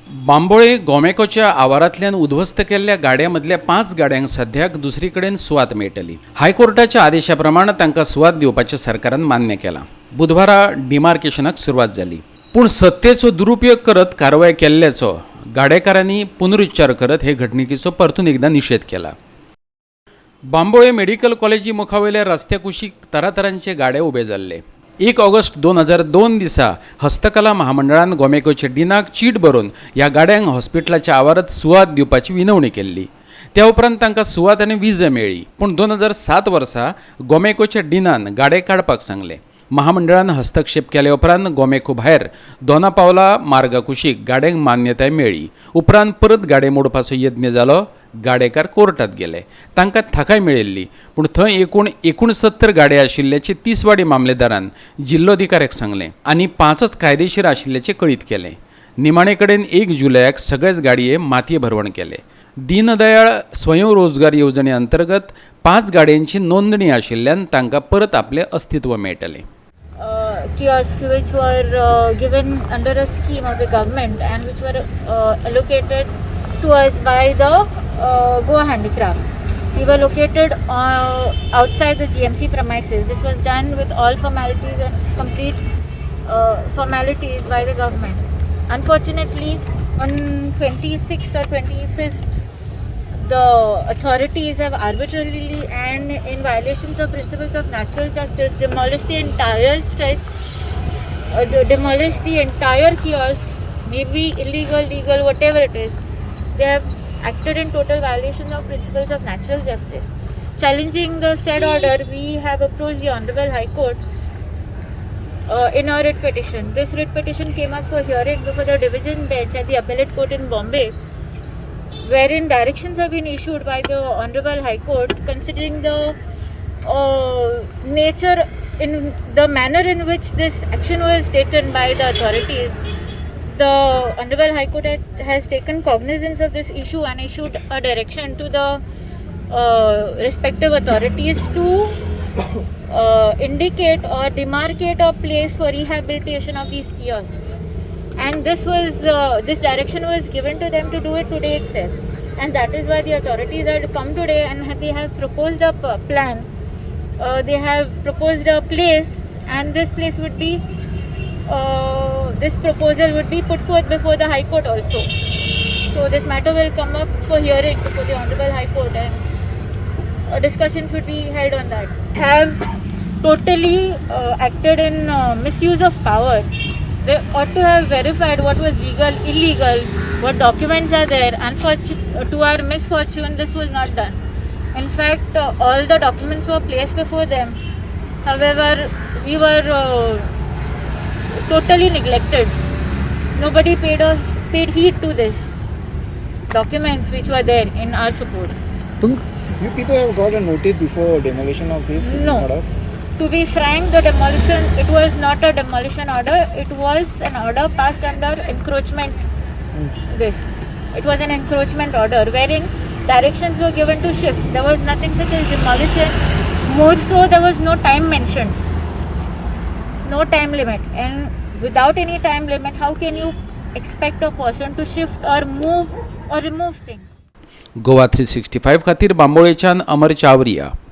बांबोळे गोमेकोच्या आवारांतल्यान उध्वस्त केल्ल्या गाड्यांमदल्या 5 गाड्यांक सध्याक दुसरी कडेन सुवात मेळटली। हायकोर्टाच्या आदेशा प्रमाण तांकां सुवात दिवपाचें सरकारान मान्य केलां। बुधवारा डिमार्केशनाक सुरवात जाली, पूण सत्तेचो दुरुपयोग करत कारवाय केल्ल्याचो गाडेकारांनी पुनरुच्चार करत हे घडणुकेचो परतून एकदां निशेध केला। बांबोळे मेडिकल कॉलेजी मुखावयल्या रस्त्या कुशीक तरातरांचे गाडे उबे जाल्ले। 1 ऑगस्ट 2002 दिसा हस्तकला महामंडळान गोमेकोचे डिनाक चीट बरोवन ह्या गाड्यांक हॉस्पिटलाच्या आवारांत सुवात दिवपाची विनवणी केल्ली। त्या उपरांत तांकां सुवात आनी विजा मेळ्ळी, पूण 2007 वर्सा गोमेकोच्या डिनान गाडे काडपाक सांगले। महामंडळान हस्तक्षेप केले उपरांत गोमेको भायर दोना पावला मार्गा कुशीक गाड्यांक मान्यताय मेळ्ळी। उपरांत परत गाडे मोडपाचो यत्न जालो। गाडेकार कोर्टात गेले, तांकां थाकाय मेळिल्ली, पूण थंय एकूण 69 गाडे आशिल्ल्याचे तिसवाडी मामलेदारान जिल्लोधिकाऱ्याक सांगलें आनी 5च कायदेशीर आशिल्ल्याचें कळीत केलें। निमाणे कडेन 1 जुलयाक सगळेच गाडये मातये भरवण केले। दीनदयाळ स्वयंरोजगार येवजणे अंतर्गत 5 गाडयांची नोंदणी आशिल्ल्यान तांकां परत आपलें अस्तित्व मेळटलें। Kiosks which were given under a scheme of the government and which were allocated to us by the Goa Handicrafts. We were located outside the GMC premises. This was done with all formalities and complete formalities by the government. Unfortunately, on 26th or 25th, the authorities have arbitrarily and in violations of principles of natural justice demolished the entire stretch, demolished the entire kiosks, maybe illegal, legal, whatever it is. They have acted in total violation of principles of natural justice. Challenging the said order, we have approached the Honorable High Court in a writ petition. This writ petition came up for hearing before the division bench at the appellate court in Bombay, wherein directions have been issued by the Honorable High Court considering the nature in the manner in which this action was taken by the authorities. The Honorable High Court has taken cognizance of this issue and issued a direction to the respective authorities to indicate or demarcate a place for rehabilitation of these kiosks. And this direction was given to them to do it today itself, and that is why the authorities had come today and they have proposed a plan. They have proposed a place, and this place would be this proposal would be put forth before the High Court also. So this matter will come up for hearing before the Honorable High Court, and discussions would be held on that. Have totally acted in misuse of power. They ought to have verified what was legal, illegal, what documents are there. To our misfortune, this was not done. In fact, all the documents were placed before them. However, we were totally neglected. Nobody paid heed to this documents which were there in our support. You people have got a notice before demolition of this? No. To be frank, the demolition, it was not a demolition order. It was an order passed under encroachment. It was an encroachment order wherein directions were given to shift. There was nothing such as demolition. More so, there was no time mentioned. No time limit. And without any time limit, how can you expect a person to shift or move or remove things? Goa 365 खातीर बांबोळेच्यान अमर चावरिया।